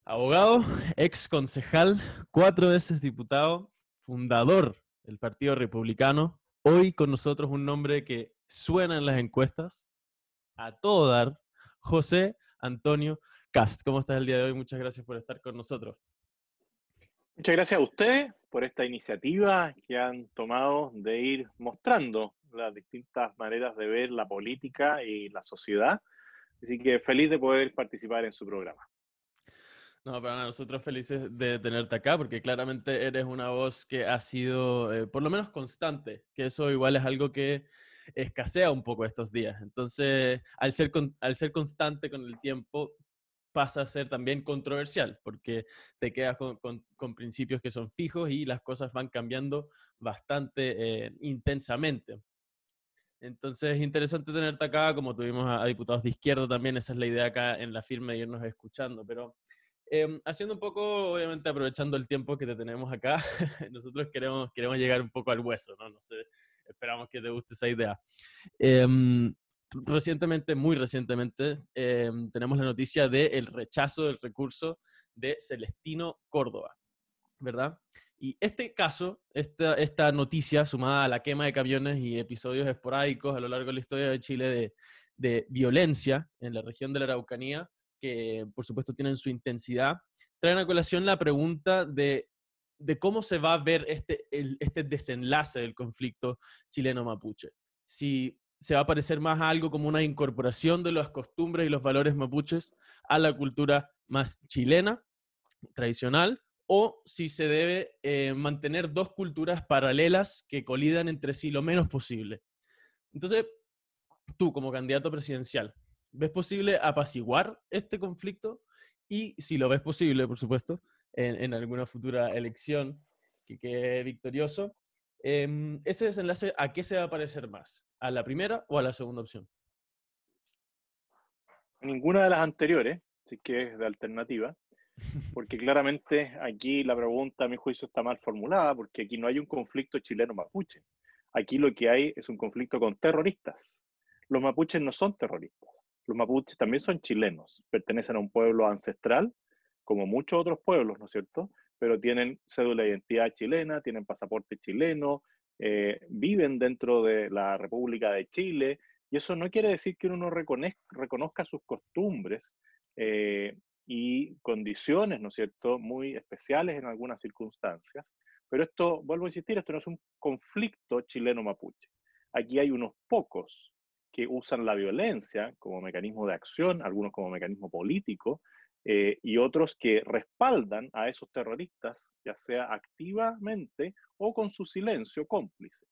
Abogado, ex concejal, 4 veces diputado, fundador del Partido Republicano. Hoy con nosotros un nombre que suena en las encuestas, a todo dar, José Antonio Cast. ¿Cómo estás el día de hoy? Muchas gracias por estar con nosotros. Muchas gracias a ustedes por esta iniciativa que han tomado de ir mostrando las distintas maneras de ver la política y la sociedad. Así que feliz de poder participar en su programa. No, para nosotros felices de tenerte acá, porque claramente eres una voz que ha sido, por lo menos constante, que eso igual es algo que escasea un poco estos días. Entonces, al ser constante con el tiempo, pasa a ser también controversial, porque te quedas con principios que son fijos y las cosas van cambiando bastante intensamente. Entonces es interesante tenerte acá, como tuvimos a diputados de izquierda también, esa es la idea acá en la firma de irnos escuchando, pero haciendo un poco, obviamente aprovechando el tiempo que te tenemos acá, nosotros queremos llegar un poco al hueso, ¿no? No sé, esperamos que te guste esa idea. Recientemente, muy recientemente, tenemos la noticia del rechazo del recurso de Celestino Córdoba, ¿verdad? Y este caso, esta noticia, sumada a la quema de camiones y episodios esporádicos a lo largo de la historia de Chile de violencia en la región de la Araucanía, que por supuesto tienen su intensidad, traen a colación la pregunta de cómo se va a ver este desenlace del conflicto chileno-mapuche. Si se va a parecer más a algo como una incorporación de las costumbres y los valores mapuches a la cultura más chilena, tradicional, o si se debe mantener dos culturas paralelas que colidan entre sí lo menos posible. Entonces, tú como candidato presidencial, ¿ves posible apaciguar este conflicto? Y si lo ves posible, por supuesto, en alguna futura elección que quede victorioso, ese desenlace, ¿a qué se va a parecer más? ¿A la primera o a la segunda opción? Ninguna de las anteriores, así que es de alternativa, porque claramente aquí la pregunta, a mi juicio, está mal formulada, porque aquí no hay un conflicto chileno-mapuche. Aquí lo que hay es un conflicto con terroristas. Los mapuches no son terroristas. Los mapuches también son chilenos, pertenecen a un pueblo ancestral, como muchos otros pueblos, ¿no es cierto? Pero tienen cédula de identidad chilena, tienen pasaporte chileno, viven dentro de la República de Chile, y eso no quiere decir que uno no reconozca sus costumbres y condiciones, ¿no es cierto?, muy especiales en algunas circunstancias. Pero esto, vuelvo a insistir, esto no es un conflicto chileno-mapuche. Aquí hay unos pocos que usan la violencia como mecanismo de acción, algunos como mecanismo político, y otros que respaldan a esos terroristas, ya sea activamente o con su silencio cómplice.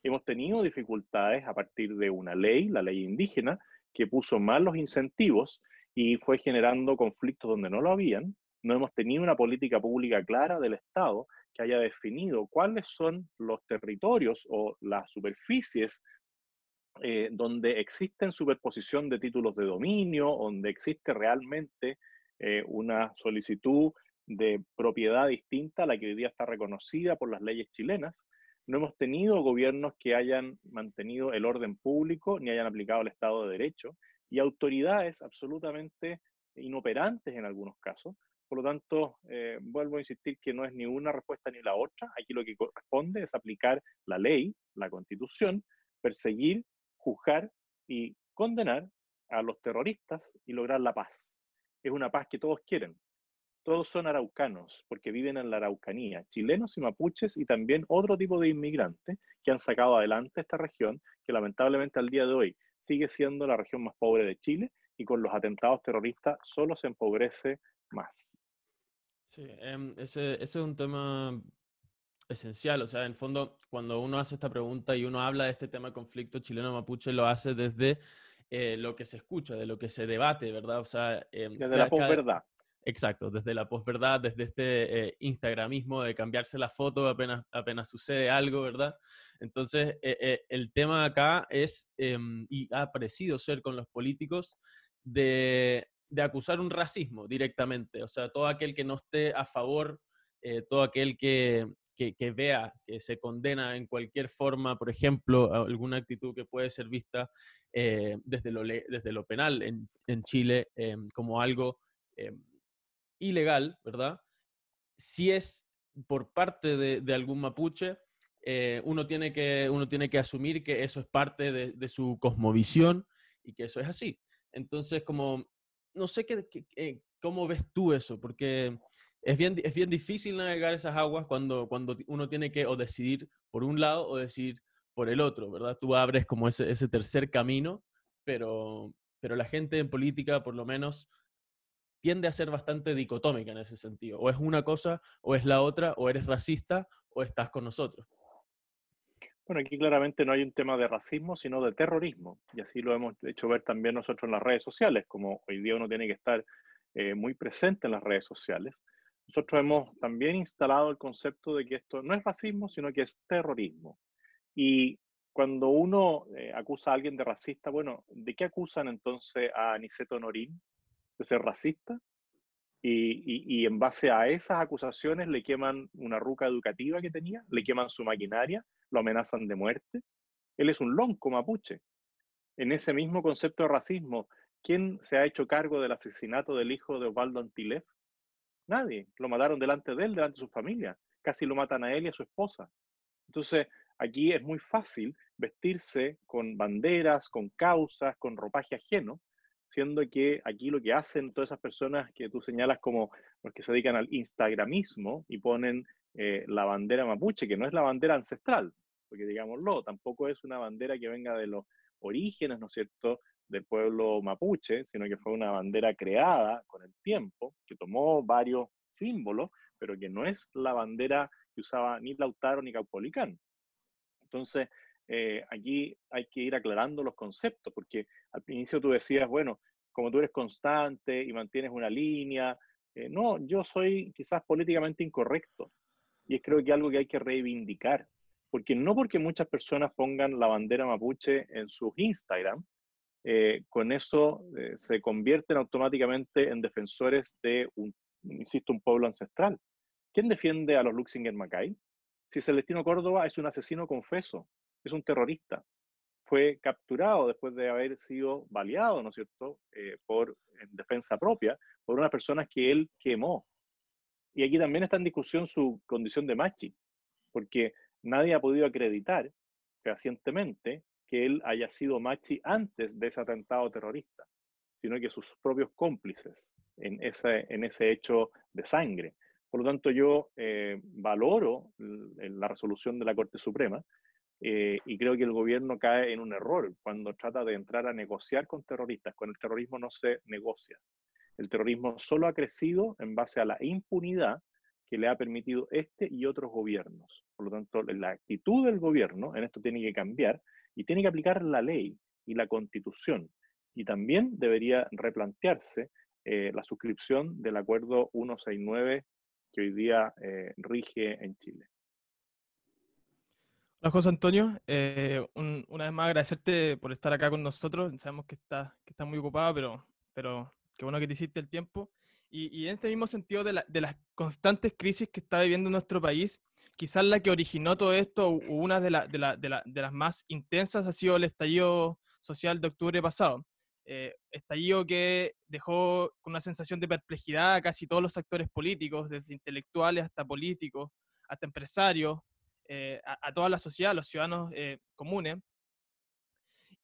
Hemos tenido dificultades a partir de una ley, la ley indígena, que puso mal los incentivos y fue generando conflictos donde no lo habían. No hemos tenido una política pública clara del Estado que haya definido cuáles son los territorios o las superficies donde existen superposición de títulos de dominio, donde existe realmente una solicitud de propiedad distinta a la que hoy día está reconocida por las leyes chilenas. No hemos tenido gobiernos que hayan mantenido el orden público ni hayan aplicado el Estado de Derecho y autoridades absolutamente inoperantes en algunos casos. Por lo tanto, vuelvo a insistir que no es ni una respuesta ni la otra. Aquí lo que corresponde es aplicar la ley, la constitución, perseguir, juzgar y condenar a los terroristas y lograr la paz. Es una paz que todos quieren. Todos son araucanos porque viven en la Araucanía, chilenos y mapuches y también otro tipo de inmigrantes que han sacado adelante esta región que lamentablemente al día de hoy sigue siendo la región más pobre de Chile y con los atentados terroristas solo se empobrece más. Sí, ese es un tema esencial. O sea, en fondo, cuando uno hace esta pregunta y uno habla de este tema de conflicto chileno-mapuche, lo hace desde lo que se escucha, de lo que se debate, ¿verdad? O sea, Desde la posverdad. exacto, desde la posverdad, desde este instagramismo de cambiarse la foto apenas sucede algo, ¿verdad? Entonces, el tema acá es, y ha parecido ser con los políticos, de acusar un racismo directamente. O sea, todo aquel que no esté a favor, todo aquel que vea que se condena en cualquier forma, por ejemplo, alguna actitud que puede ser vista desde lo penal en Chile como algo ilegal, ¿verdad? Si es por parte de algún mapuche, uno tiene que asumir que eso es parte de su cosmovisión y que eso es así. Entonces, como, no sé cómo ves tú eso, porque es bien difícil navegar esas aguas cuando uno tiene que o decidir por un lado o decidir por el otro, ¿verdad? Tú abres como ese tercer camino, pero la gente en política, por lo menos, tiende a ser bastante dicotómica en ese sentido. O es una cosa, o es la otra, o eres racista, o estás con nosotros. Bueno, aquí claramente no hay un tema de racismo, sino de terrorismo. Y así lo hemos hecho ver también nosotros en las redes sociales, como hoy día uno tiene que estar muy presente en las redes sociales. Nosotros hemos también instalado el concepto de que esto no es racismo, sino que es terrorismo. Y cuando uno acusa a alguien de racista, bueno, ¿de qué acusan entonces a Aniceto Norín? ¿De ser racista? Y en base a esas acusaciones le queman una ruca educativa que tenía, le queman su maquinaria, lo amenazan de muerte. Él es un lonco mapuche. En ese mismo concepto de racismo, ¿quién se ha hecho cargo del asesinato del hijo de Osvaldo Antilef? Nadie. Lo mataron delante de él, delante de su familia. Casi lo matan a él y a su esposa. Entonces, aquí es muy fácil vestirse con banderas, con causas, con ropaje ajeno, siendo que aquí lo que hacen todas esas personas que tú señalas como los que se dedican al instagramismo y ponen la bandera mapuche, que no es la bandera ancestral, porque digámoslo, tampoco es una bandera que venga de los orígenes, ¿no es cierto?, del pueblo mapuche, sino que fue una bandera creada con el tiempo, que tomó varios símbolos, pero que no es la bandera que usaba ni Lautaro ni Caupolicán. Entonces, aquí hay que ir aclarando los conceptos, porque al inicio tú decías, bueno, como tú eres constante y mantienes una línea, no, yo soy quizás políticamente incorrecto, y es creo que algo que hay que reivindicar, porque no porque muchas personas pongan la bandera mapuche en sus Instagram, con eso se convierten automáticamente en defensores de insisto, un pueblo ancestral. ¿Quién defiende a los Luxinger Macay? Si Celestino Córdoba es un asesino confeso, es un terrorista, fue capturado después de haber sido baleado, ¿no es cierto?, en defensa propia, por unas personas que él quemó. Y aquí también está en discusión su condición de machi, porque nadie ha podido acreditar fehacientemente que él haya sido machi antes de ese atentado terrorista, sino que sus propios cómplices en ese hecho de sangre. Por lo tanto, yo valoro la resolución de la Corte Suprema y creo que el gobierno cae en un error cuando trata de entrar a negociar con terroristas. Con el terrorismo no se negocia. El terrorismo solo ha crecido en base a la impunidad que le ha permitido este y otros gobiernos. Por lo tanto, la actitud del gobierno en esto tiene que cambiar y tiene que aplicar la ley y la constitución. Y también debería replantearse la suscripción del acuerdo 169 que hoy día rige en Chile. Hola José Antonio, una vez más agradecerte por estar acá con nosotros. Sabemos que está muy ocupado, pero qué bueno que te hiciste el tiempo. Y en este mismo sentido de las constantes crisis que está viviendo nuestro país, quizás la que originó todo esto, o una de las más intensas, ha sido el estallido social de octubre pasado. Estallido que dejó con una sensación de perplejidad a casi todos los actores políticos, desde intelectuales hasta políticos, hasta empresarios, a toda la sociedad, a los ciudadanos comunes.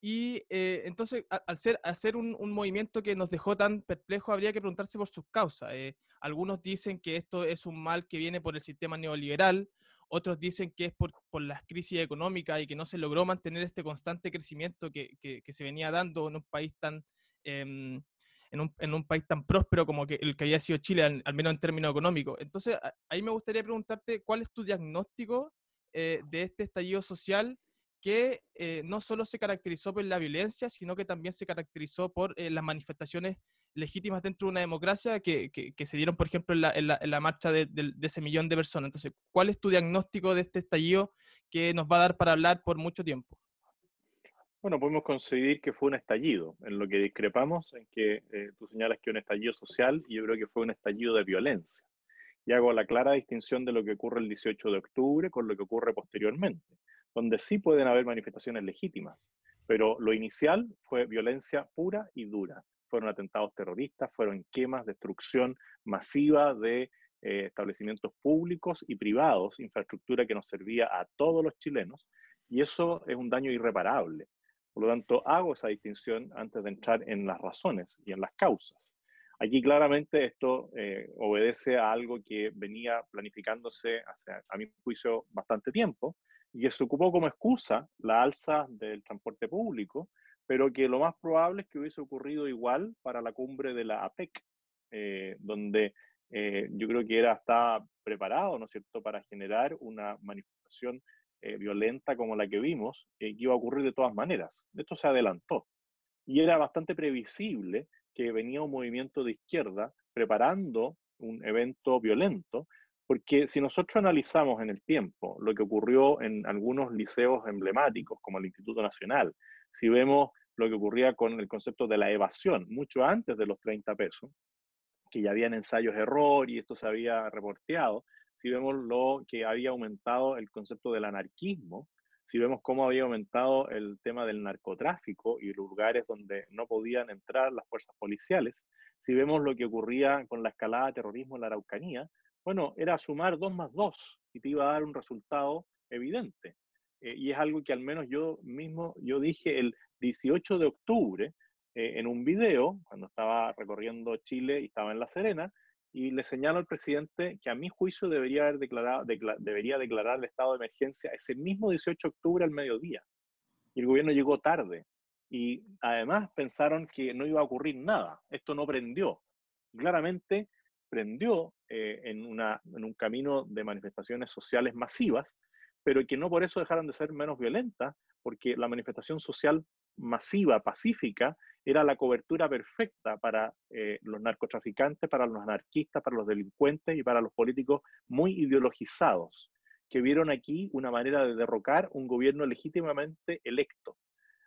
Y entonces, al ser un movimiento que nos dejó tan perplejos, habría que preguntarse por sus causas. Algunos dicen que esto es un mal que viene por el sistema neoliberal, otros dicen que es por las crisis económicas y que no se logró mantener este constante crecimiento que se venía dando en un país tan... en un país tan próspero como que el que había sido Chile, al menos en términos económicos. Entonces, ahí me gustaría preguntarte cuál es tu diagnóstico de este estallido social que no solo se caracterizó por la violencia, sino que también se caracterizó por las manifestaciones legítimas dentro de una democracia que se dieron, por ejemplo, en la marcha de ese millón de personas. Entonces, ¿cuál es tu diagnóstico de este estallido que nos va a dar para hablar por mucho tiempo? Bueno, podemos concebir que fue un estallido. En lo que discrepamos en que tú señalas que un estallido social, y yo creo que fue un estallido de violencia. Y hago la clara distinción de lo que ocurre el 18 de octubre con lo que ocurre posteriormente, donde sí pueden haber manifestaciones legítimas, pero lo inicial fue violencia pura y dura. fueron atentados terroristas, fueron quemas, destrucción masiva de establecimientos públicos y privados, infraestructura que nos servía a todos los chilenos, y eso es un daño irreparable. Por lo tanto, hago esa distinción antes de entrar en las razones y en las causas. Aquí claramente esto obedece a algo que venía planificándose hace, a mi juicio, bastante tiempo, y que se ocupó como excusa la alza del transporte público, pero que lo más probable es que hubiese ocurrido igual para la cumbre de la APEC, donde yo creo que estaba preparado, ¿no es cierto?, para generar una manifestación violenta como la que vimos, que iba a ocurrir de todas maneras. Esto se adelantó. Y era bastante previsible que venía un movimiento de izquierda preparando un evento violento, porque si nosotros analizamos en el tiempo lo que ocurrió en algunos liceos emblemáticos, como el Instituto Nacional, si vemos lo que ocurría con el concepto de la evasión, mucho antes de los 30 pesos, que ya habían ensayos error y esto se había reporteado, si vemos lo que había aumentado el concepto del anarquismo, si vemos cómo había aumentado el tema del narcotráfico y lugares donde no podían entrar las fuerzas policiales, si vemos lo que ocurría con la escalada de terrorismo en la Araucanía, bueno, era sumar 2 más 2 y te iba a dar un resultado evidente. Y es algo que al menos yo dije el 18 de octubre, en un video, cuando estaba recorriendo Chile y estaba en La Serena, y le señalo al presidente que a mi juicio debería declarar el estado de emergencia ese mismo 18 de octubre al mediodía. Y el gobierno llegó tarde. Y además pensaron que no iba a ocurrir nada. Esto no prendió. Claramente prendió en un camino de manifestaciones sociales masivas, pero que no por eso dejaron de ser menos violentas, porque la manifestación social masiva, pacífica, era la cobertura perfecta para los narcotraficantes, para los anarquistas, para los delincuentes y para los políticos muy ideologizados, que vieron aquí una manera de derrocar un gobierno legítimamente electo.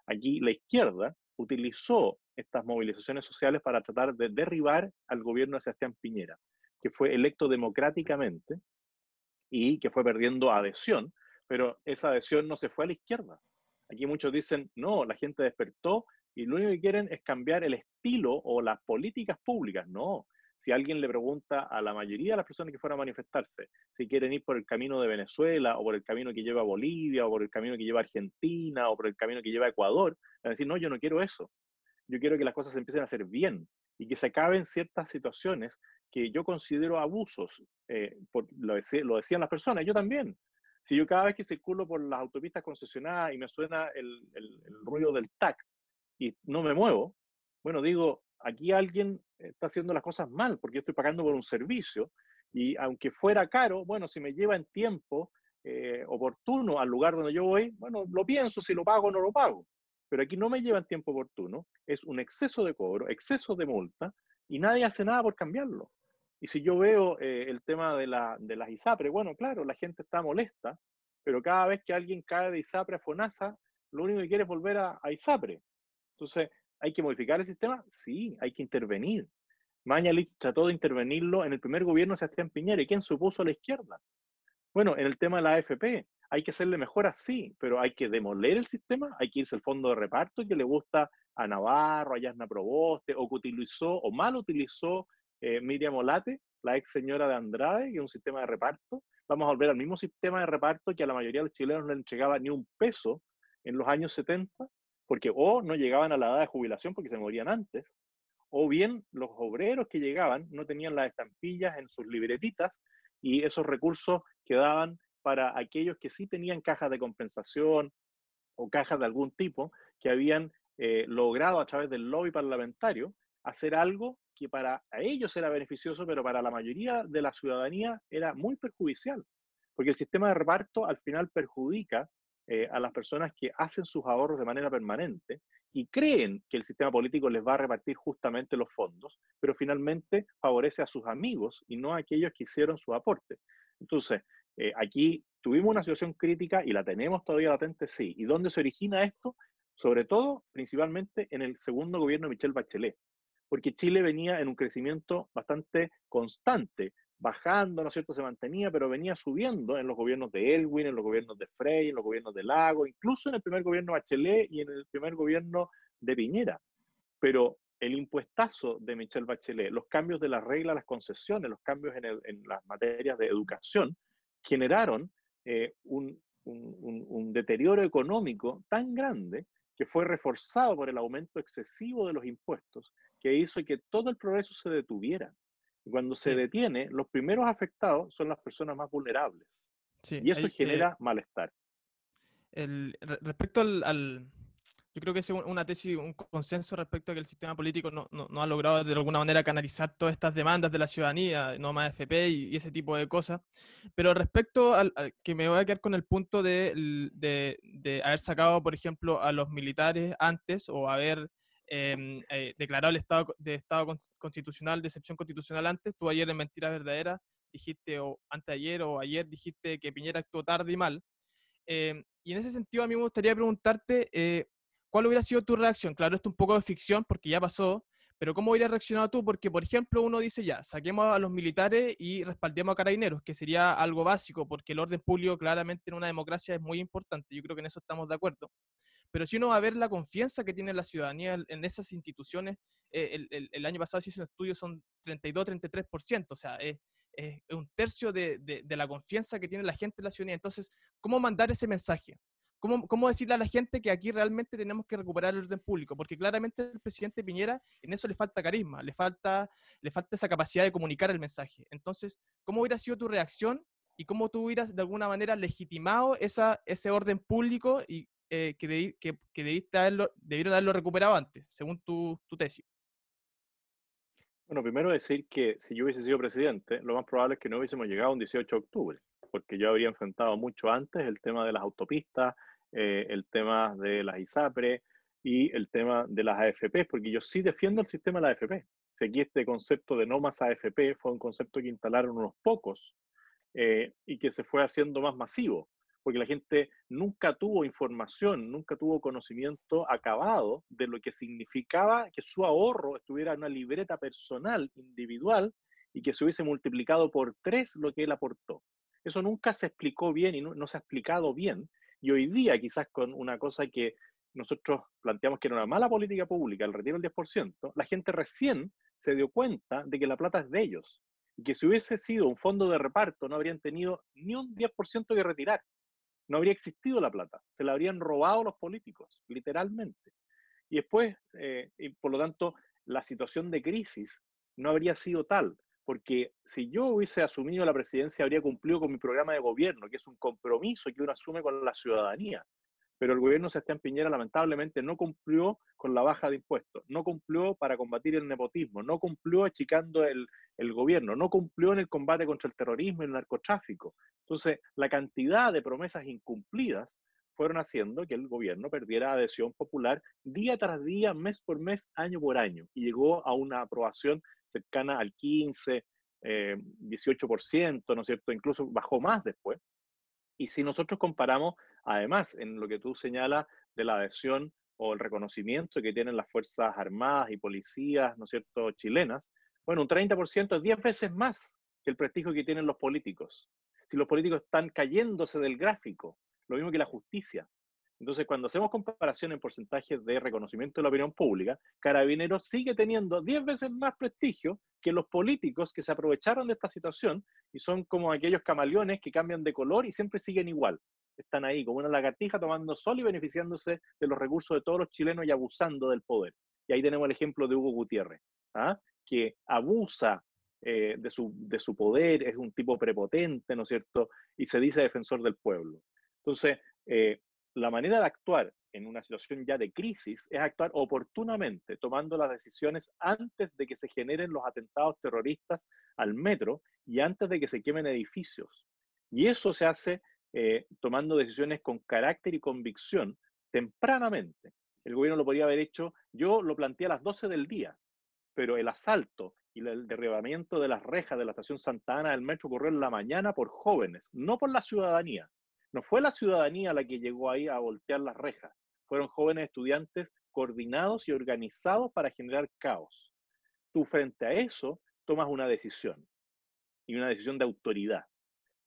Aquí la izquierda utilizó estas movilizaciones sociales para tratar de derribar al gobierno de Sebastián Piñera, que fue electo democráticamente y que fue perdiendo adhesión, pero esa adhesión no se fue a la izquierda. Aquí muchos dicen, no, la gente despertó y lo único que quieren es cambiar el estilo o las políticas públicas. No, si alguien le pregunta a la mayoría de las personas que fueron a manifestarse si quieren ir por el camino de Venezuela o por el camino que lleva a Bolivia o por el camino que lleva a Argentina o por el camino que lleva a Ecuador, van a decir, no, yo no quiero eso. Yo quiero que las cosas se empiecen a hacer bien y que se acaben ciertas situaciones que yo considero abusos. Lo decían las personas, yo también. Si yo cada vez que circulo por las autopistas concesionadas y me suena el ruido del TAC y no me muevo, bueno, digo, aquí alguien está haciendo las cosas mal porque yo estoy pagando por un servicio y aunque fuera caro, bueno, si me lleva en tiempo oportuno al lugar donde yo voy, bueno, lo pienso si lo pago o no lo pago. Pero aquí no me lleva en tiempo oportuno, es un exceso de cobro, exceso de multa y nadie hace nada por cambiarlo. Y si yo veo el tema de las ISAPRE, bueno, claro, la gente está molesta, pero cada vez que alguien cae de ISAPRE a FONASA, lo único que quiere es volver a ISAPRE. Entonces, ¿hay que modificar el sistema? Sí, hay que intervenir. Mañalich trató de intervenirlo en el primer gobierno de Sebastián Piñera. ¿Y quién se opuso a la izquierda? Bueno, en el tema de la AFP, hay que hacerle mejoras, sí, pero hay que demoler el sistema, hay que irse al fondo de reparto que le gusta a Navarro, a Yasna Proboste, o que utilizó o mal utilizó Miriam Olate, la ex señora de Andrade, que es un sistema de reparto. Vamos a volver al mismo sistema de reparto que a la mayoría de los chilenos no le entregaba ni un peso en los años 70, porque o no llegaban a la edad de jubilación porque se morían antes, o bien los obreros que llegaban no tenían las estampillas en sus libretitas y esos recursos quedaban para aquellos que sí tenían cajas de compensación o cajas de algún tipo que habían logrado a través del lobby parlamentario hacer algo que para ellos era beneficioso, pero para la mayoría de la ciudadanía era muy perjudicial, porque el sistema de reparto al final perjudica a las personas que hacen sus ahorros de manera permanente y creen que el sistema político les va a repartir justamente los fondos, pero finalmente favorece a sus amigos y no a aquellos que hicieron su aporte. Entonces, aquí tuvimos una situación crítica y la tenemos todavía latente, sí. ¿Y dónde se origina esto? Sobre todo, principalmente en el segundo gobierno de Michelle Bachelet, porque Chile venía en un crecimiento bastante constante, bajando, ¿no es cierto?, se mantenía, pero venía subiendo en los gobiernos de Elwin, en los gobiernos de Frey, en los gobiernos de Lago, incluso en el primer gobierno de Bachelet y en el primer gobierno de Piñera. Pero el impuestazo de Michelle Bachelet, los cambios de las reglas, las concesiones, los cambios en las materias de educación, generaron un deterioro económico tan grande que fue reforzado por el aumento excesivo de los impuestos, que hizo que todo el progreso se detuviera. Y cuando se Sí, detiene, los primeros afectados son las personas más vulnerables. sí. Y eso genera malestar. Respecto yo creo que es una tesis, un consenso respecto a que el sistema político no ha logrado de alguna manera canalizar todas estas demandas de la ciudadanía, no más FP y ese tipo de cosas. Pero respecto al que me voy a quedar con el punto de haber sacado, por ejemplo, a los militares antes o haber declarado el estado constitucional, de excepción constitucional antes. Tú ayer en Mentiras Verdaderas dijiste, o antes de ayer o ayer dijiste que Piñera actuó tarde y mal. Y en ese sentido a mí me gustaría preguntarte cuál hubiera sido tu reacción. Claro, esto es un poco de ficción porque ya pasó, pero ¿cómo hubieras reaccionado tú? Porque, por ejemplo, uno dice ya, saquemos a los militares y respaldemos a carabineros, que sería algo básico, porque el orden público claramente en una democracia es muy importante. Yo creo que en eso estamos de acuerdo. Pero si uno va a ver la confianza que tiene la ciudadanía en esas instituciones, el año pasado se hizo un estudio, son 32-33%, o sea, es un tercio de la confianza que tiene la gente en la ciudadanía. Entonces, ¿cómo mandar ese mensaje? ¿Cómo decirle a la gente que aquí realmente tenemos que recuperar el orden público? Porque claramente el presidente Piñera en eso le falta carisma, le falta esa capacidad de comunicar el mensaje. Entonces, ¿cómo hubiera sido tu reacción y cómo tú hubieras de alguna manera legitimado ese orden público y que debieron haberlo recuperado antes, según tu tesis? Bueno, primero decir que si yo hubiese sido presidente, lo más probable es que no hubiésemos llegado a un 18 de octubre, porque yo habría enfrentado mucho antes el tema de las autopistas, el tema de las ISAPRE y el tema de las AFP, porque yo sí defiendo el sistema de las AFP. Si aquí este concepto de no más AFP fue un concepto que instalaron unos pocos y que se fue haciendo más masivo, porque la gente nunca tuvo información, nunca tuvo conocimiento acabado de lo que significaba que su ahorro estuviera en una libreta personal, individual, y que se hubiese multiplicado por 3 lo que él aportó. Eso nunca se explicó bien y no se ha explicado bien. Y hoy día, quizás con una cosa que nosotros planteamos que era una mala política pública, el retiro del 10%, la gente recién se dio cuenta de que la plata es de ellos y que si hubiese sido un fondo de reparto no habrían tenido ni un 10% que retirar. No habría existido la plata. Se la habrían robado los políticos, literalmente. Y después, y por lo tanto, la situación de crisis no habría sido tal, porque si yo hubiese asumido la presidencia, habría cumplido con mi programa de gobierno, que es un compromiso que uno asume con la ciudadanía. Pero el gobierno de Sebastián Piñera lamentablemente no cumplió con la baja de impuestos, no cumplió para combatir el nepotismo, no cumplió achicando el gobierno, no cumplió en el combate contra el terrorismo y el narcotráfico. Entonces, la cantidad de promesas incumplidas fueron haciendo que el gobierno perdiera adhesión popular día tras día, mes por mes, año por año, y llegó a una aprobación cercana al 15, 18%, ¿no es cierto? Incluso bajó más después. Y si nosotros comparamos, además, en lo que tú señalas de la adhesión o el reconocimiento que tienen las Fuerzas Armadas y policías, ¿no es cierto?, chilenas, bueno, un 30% es 10 veces más que el prestigio que tienen los políticos. Si los políticos están cayéndose del gráfico, lo mismo que la justicia. Entonces, cuando hacemos comparación en porcentajes de reconocimiento de la opinión pública, Carabineros sigue teniendo 10 veces más prestigio que los políticos que se aprovecharon de esta situación y son como aquellos camaleones que cambian de color y siempre siguen igual. Están ahí como una lagartija tomando sol y beneficiándose de los recursos de todos los chilenos y abusando del poder. Y ahí tenemos el ejemplo de Hugo Gutiérrez, ¿ah? Que abusa de su poder, es un tipo prepotente, ¿no es cierto? Y se dice defensor del pueblo. Entonces, la manera de actuar en una situación ya de crisis es actuar oportunamente, tomando las decisiones antes de que se generen los atentados terroristas al metro y antes de que se quemen edificios. Y eso se hace tomando decisiones con carácter y convicción tempranamente. El gobierno lo podría haber hecho, yo lo planteé a las 12 del día, pero el asalto y el derribamiento de las rejas de la estación Santa Ana del metro ocurrió en la mañana por jóvenes, no por la ciudadanía. No fue la ciudadanía la que llegó ahí a voltear las rejas, fueron jóvenes estudiantes coordinados y organizados para generar caos. Tú frente a eso tomas una decisión, y una decisión de autoridad.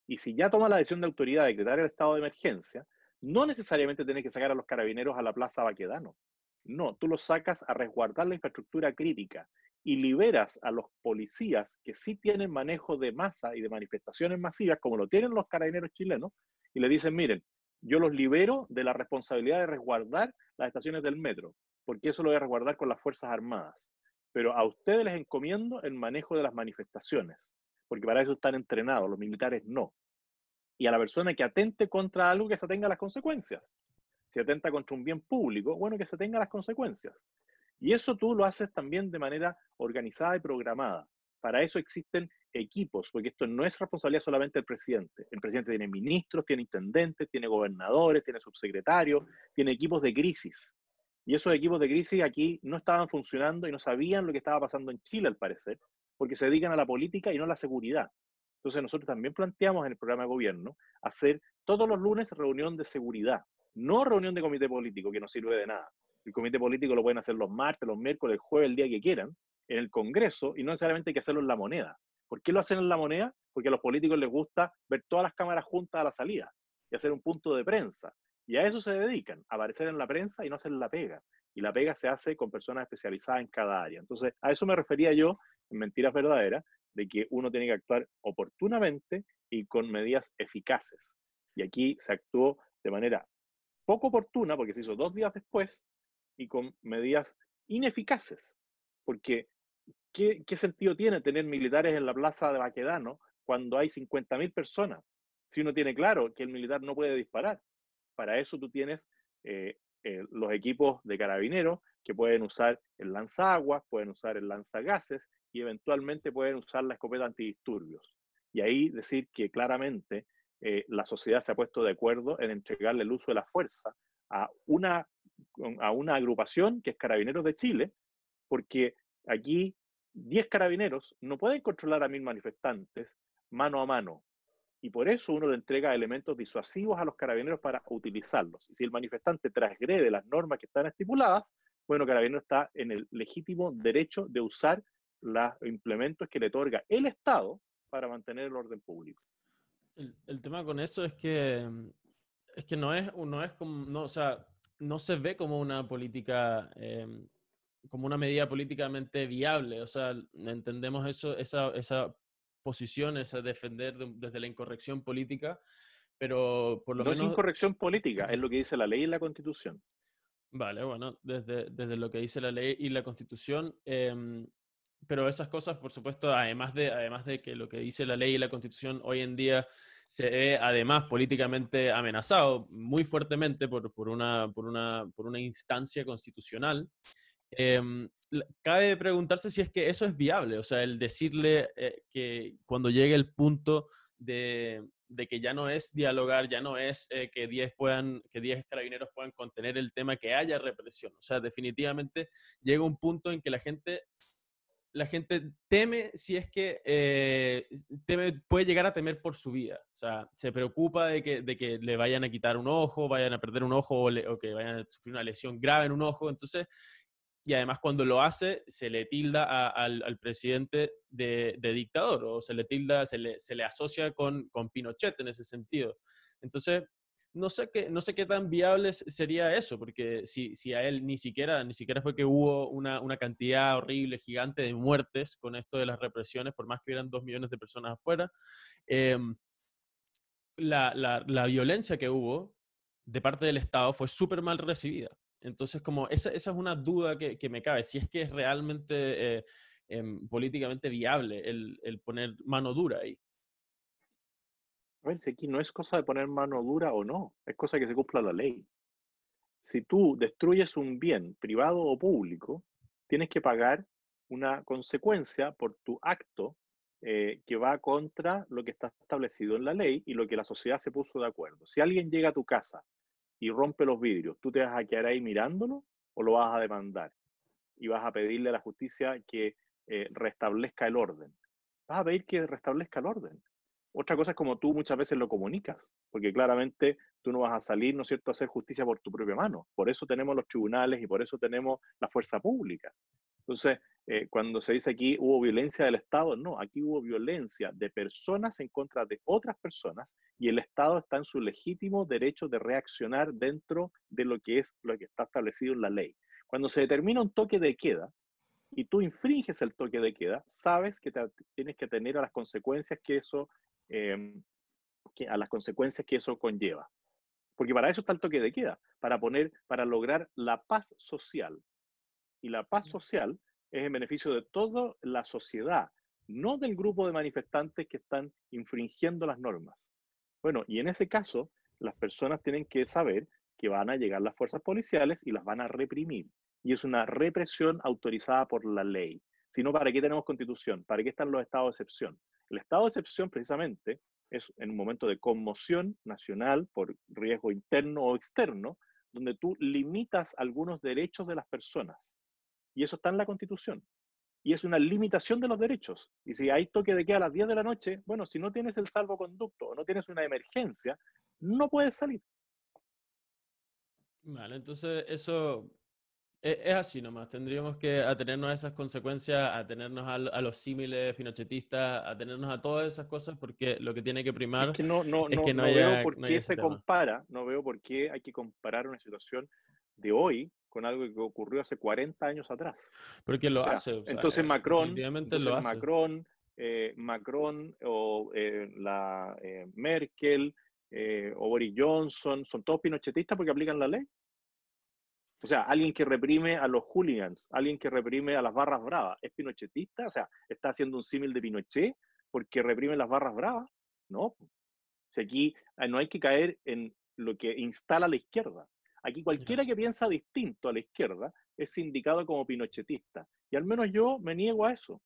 Y si ya tomas la decisión de autoridad de decretar el estado de emergencia, no necesariamente tienes que sacar a los carabineros a la Plaza Baquedano. No, tú los sacas a resguardar la infraestructura crítica y liberas a los policías que sí tienen manejo de masa y de manifestaciones masivas, como lo tienen los carabineros chilenos, y le dicen, miren, yo los libero de la responsabilidad de resguardar las estaciones del metro, porque eso lo voy a resguardar con las Fuerzas Armadas. Pero a ustedes les encomiendo el manejo de las manifestaciones, porque para eso están entrenados, los militares no. Y a la persona que atente contra algo, que se tenga las consecuencias. Si atenta contra un bien público, bueno, que se tenga las consecuencias. Y eso tú lo haces también de manera organizada y programada. Para eso existen equipos, porque esto no es responsabilidad solamente del presidente. El presidente tiene ministros, tiene intendentes, tiene gobernadores, tiene subsecretarios, tiene equipos de crisis. Y esos equipos de crisis aquí no estaban funcionando y no sabían lo que estaba pasando en Chile, al parecer, porque se dedican a la política y no a la seguridad. Entonces nosotros también planteamos en el programa de gobierno hacer todos los lunes reunión de seguridad, no reunión de comité político, que no sirve de nada. El comité político lo pueden hacer los martes, los miércoles, el jueves, el día que quieran, en el Congreso, y no necesariamente hay que hacerlo en La Moneda. ¿Por qué lo hacen en La Moneda? Porque a los políticos les gusta ver todas las cámaras juntas a la salida y hacer un punto de prensa. Y a eso se dedican, a aparecer en la prensa y no hacer la pega. Y la pega se hace con personas especializadas en cada área. Entonces, a eso me refería yo, en Mentiras Verdaderas, de que uno tiene que actuar oportunamente y con medidas eficaces. Y aquí se actuó de manera poco oportuna, porque se hizo 2 días después, y con medidas ineficaces. Porque, ¿qué sentido tiene tener militares en la plaza de Baquedano cuando hay 50.000 personas? Si uno tiene claro que el militar no puede disparar. Para eso tú tienes los equipos de carabineros que pueden usar el lanzaguas, pueden usar el lanzagases y eventualmente pueden usar la escopeta antidisturbios. Y ahí decir que claramente la sociedad se ha puesto de acuerdo en entregarle el uso de la fuerza a una agrupación que es Carabineros de Chile, porque aquí 10 carabineros no pueden controlar a 1.000 manifestantes mano a mano. Y por eso uno le entrega elementos disuasivos a los carabineros para utilizarlos. Y si el manifestante transgrede las normas que están estipuladas, bueno, Carabineros está en el legítimo derecho de usar los implementos que le otorga el Estado para mantener el orden público. El tema con eso es que no es como, no, o sea, no se ve como una política, como una medida políticamente viable. O sea, entendemos eso, esa posición, esa defender desde la incorrección política, pero por lo No es menos, incorrección política, es lo que dice la ley y la Constitución. vale, bueno, desde lo que dice la ley y la Constitución, pero esas cosas, por supuesto, además de que lo que dice la ley y la Constitución hoy en día se ve además políticamente amenazado muy fuertemente por una instancia constitucional. Cabe preguntarse si es que eso es viable, o sea, el decirle que cuando llegue el punto de que ya no es dialogar, ya no es que 10 carabineros puedan contener el tema, que haya represión. O sea, definitivamente llega un punto en que la gente teme si es que puede llegar a temer por su vida. O sea, se preocupa de que le vayan a quitar un ojo, vayan a perder un ojo o que vayan a sufrir una lesión grave en un ojo. Entonces, y además cuando lo hace, se le tilda al presidente de dictador, o se le tilda, se le asocia con Pinochet en ese sentido. Entonces, no sé qué tan viable sería eso, porque si a él ni siquiera fue que hubo una cantidad horrible, gigante de muertes con esto de las represiones, por más que hubieran 2 millones de personas afuera, eh, la violencia que hubo de parte del Estado fue súper mal recibida. Entonces, como esa es una duda que me cabe, si es que es realmente políticamente viable el poner mano dura ahí. A ver, si aquí no es cosa de poner mano dura o no, es cosa de que se cumpla la ley. Si tú destruyes un bien privado o público, tienes que pagar una consecuencia por tu acto que va contra lo que está establecido en la ley y lo que la sociedad se puso de acuerdo. Si alguien llega a tu casa y rompe los vidrios, ¿tú te vas a quedar ahí mirándolo o lo vas a demandar? Y vas a pedirle a la justicia que restablezca el orden. Vas a pedir que restablezca el orden. Otra cosa es como tú muchas veces lo comunicas, porque claramente tú no vas a salir, ¿no es cierto?, a hacer justicia por tu propia mano. Por eso tenemos los tribunales y por eso tenemos la fuerza pública. Entonces, cuando se dice aquí hubo violencia del Estado, no, aquí hubo violencia de personas en contra de otras personas y el Estado está en su legítimo derecho de reaccionar dentro de lo que está establecido en la ley. Cuando se determina un toque de queda y tú infringes el toque de queda, sabes que tienes que atener a las consecuencias eh, a las consecuencias que eso conlleva. Porque para eso está el toque de queda, para lograr la paz social. Y la paz social es en beneficio de toda la sociedad, no del grupo de manifestantes que están infringiendo las normas. Bueno, y en ese caso, las personas tienen que saber que van a llegar las fuerzas policiales y las van a reprimir. Y es una represión autorizada por la ley. Si no, ¿para qué tenemos constitución? ¿Para qué están los estados de excepción? El estado de excepción, precisamente, es en un momento de conmoción nacional por riesgo interno o externo, donde tú limitas algunos derechos de las personas. Y eso está en la Constitución. Y es una limitación de los derechos. Y si hay toque de queda a las 10 de la noche, bueno, si no tienes el salvoconducto o no tienes una emergencia, no puedes salir. Vale, entonces eso es así nomás. Tendríamos que atenernos a esas consecuencias, atenernos a los símiles pinochetistas, atenernos a todas esas cosas, porque lo que tiene que Es primar que no, no, es no, que no veo por no haya qué ese se tema. compara, no veo por qué hay que comparar una situación de hoy con algo que ocurrió hace 40 años atrás. Porque O lo sea, hace, o sea, entonces Macron, definitivamente entonces lo hace. Macron, Macron o la Merkel o Boris Johnson, son todos pinochetistas porque aplican la ley. O sea, alguien que reprime a los hooligans, alguien que reprime a las barras bravas, ¿es pinochetista? O sea, ¿está haciendo un símil de Pinochet porque reprime las barras bravas? No. Si aquí no hay que caer en lo que instala la izquierda. Aquí Ya. cualquiera que piensa distinto a la izquierda es sindicado como pinochetista. Y al menos yo me niego a eso,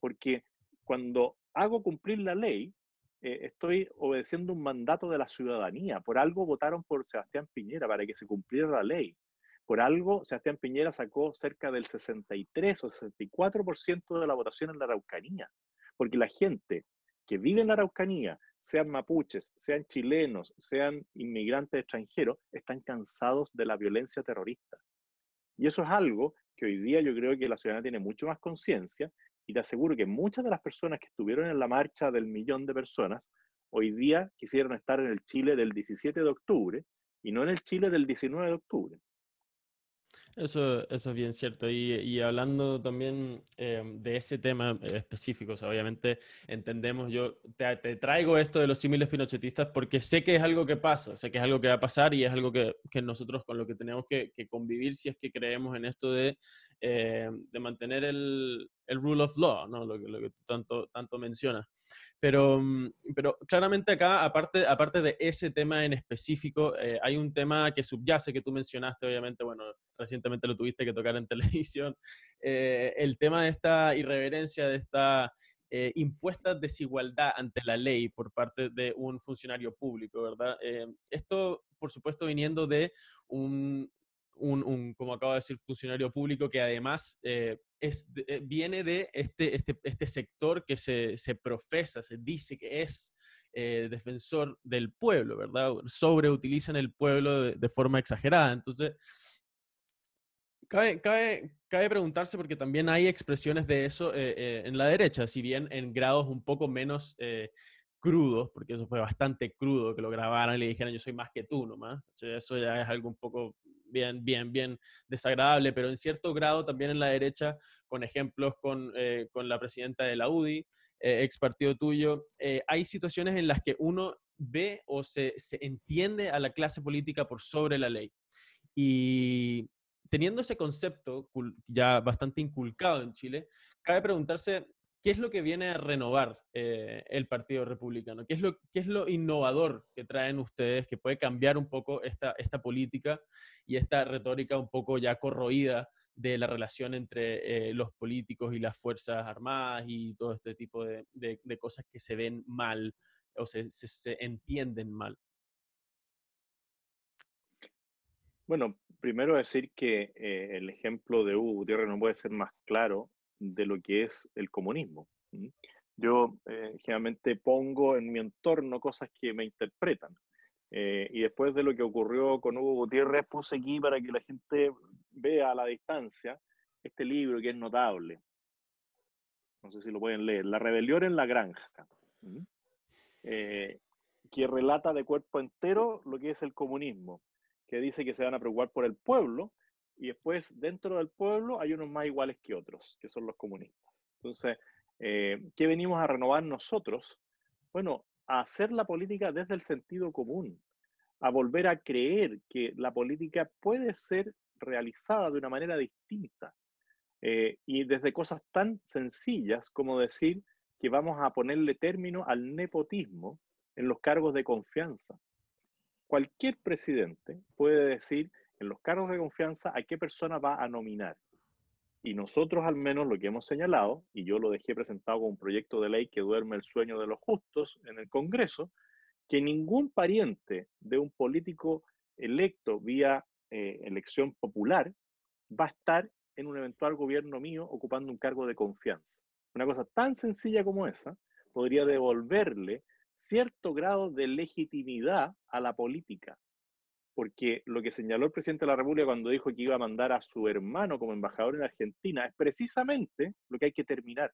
porque cuando hago cumplir la ley, estoy obedeciendo un mandato de la ciudadanía. Por algo votaron por Sebastián Piñera, para que se cumpliera la ley. Por algo, Sebastián Piñera sacó cerca del 63 o 64% de la votación en la Araucanía, porque la gente que vive en la Araucanía, sean mapuches, sean chilenos, sean inmigrantes extranjeros, están cansados de la violencia terrorista. Y eso es algo que hoy día yo creo que la ciudadanía tiene mucho más conciencia, y te aseguro que muchas de las personas que estuvieron en la marcha del 1.000.000 de personas, hoy día quisieron estar en el Chile del 17 de octubre y no en el Chile del 19 de octubre. Eso es bien cierto. Y hablando también de ese tema específico, o sea, obviamente entendemos, yo te traigo esto de los símiles pinochetistas porque sé que es algo que pasa, sé que es algo que va a pasar y es algo que nosotros con lo que tenemos que convivir si es que creemos en esto de mantener el rule of law, ¿no? Lo que tú tanto mencionas. Pero claramente acá, aparte de ese tema en específico, hay un tema que subyace, que tú mencionaste, obviamente, bueno, recientemente lo tuviste que tocar en televisión, el tema de esta irreverencia, de esta impuesta desigualdad ante la ley por parte de un funcionario público, ¿verdad? Esto, por supuesto, viniendo de como acabo de decir, funcionario público que además viene de este sector que se profesa, se dice que es defensor del pueblo, ¿verdad? Sobreutilizan el pueblo de forma exagerada. Entonces, cabe preguntarse porque también hay expresiones de eso en la derecha, si bien en grados un poco menos crudos, porque eso fue bastante crudo, que lo grabaran y le dijeran yo soy más que tú nomás. O sea, eso ya es algo un poco bien desagradable, pero en cierto grado también en la derecha, con ejemplos con la presidenta de la UDI, ex partido tuyo, hay situaciones en las que uno ve o se entiende a la clase política por sobre la ley. Y teniendo ese concepto ya bastante inculcado en Chile, cabe preguntarse qué es lo que viene a renovar el Partido Republicano, qué es lo innovador que traen ustedes, que puede cambiar un poco esta política y esta retórica un poco ya corroída de la relación entre los políticos y las Fuerzas Armadas y todo este tipo de cosas que se ven mal o se entienden mal. Bueno, primero decir que el ejemplo de Hugo Gutiérrez no puede ser más claro de lo que es el comunismo. ¿Mm? Yo generalmente pongo en mi entorno cosas que me interpretan. Y después de lo que ocurrió con Hugo Gutiérrez, puse aquí para que la gente vea a la distancia este libro que es notable. No sé si lo pueden leer. La rebelión en la granja. ¿Mm? Eh, que relata de cuerpo entero lo que es el comunismo, que dice que se van a preocupar por el pueblo y después dentro del pueblo hay unos más iguales que otros, que son los comunistas. Entonces, ¿qué venimos a renovar nosotros? Bueno, a hacer la política desde el sentido común, a volver a creer que la política puede ser realizada de una manera distinta, y desde cosas tan sencillas como decir que vamos a ponerle término al nepotismo en los cargos de confianza. Cualquier presidente puede decir en los cargos de confianza a qué persona va a nominar. Y nosotros al menos lo que hemos señalado, y yo lo dejé presentado como un proyecto de ley que duerme el sueño de los justos en el Congreso, que ningún pariente de un político electo vía elección popular va a estar en un eventual gobierno mío ocupando un cargo de confianza. Una cosa tan sencilla como esa podría devolverle cierto grado de legitimidad a la política, porque lo que señaló el presidente de la República cuando dijo que iba a mandar a su hermano como embajador en Argentina es precisamente lo que hay que terminar.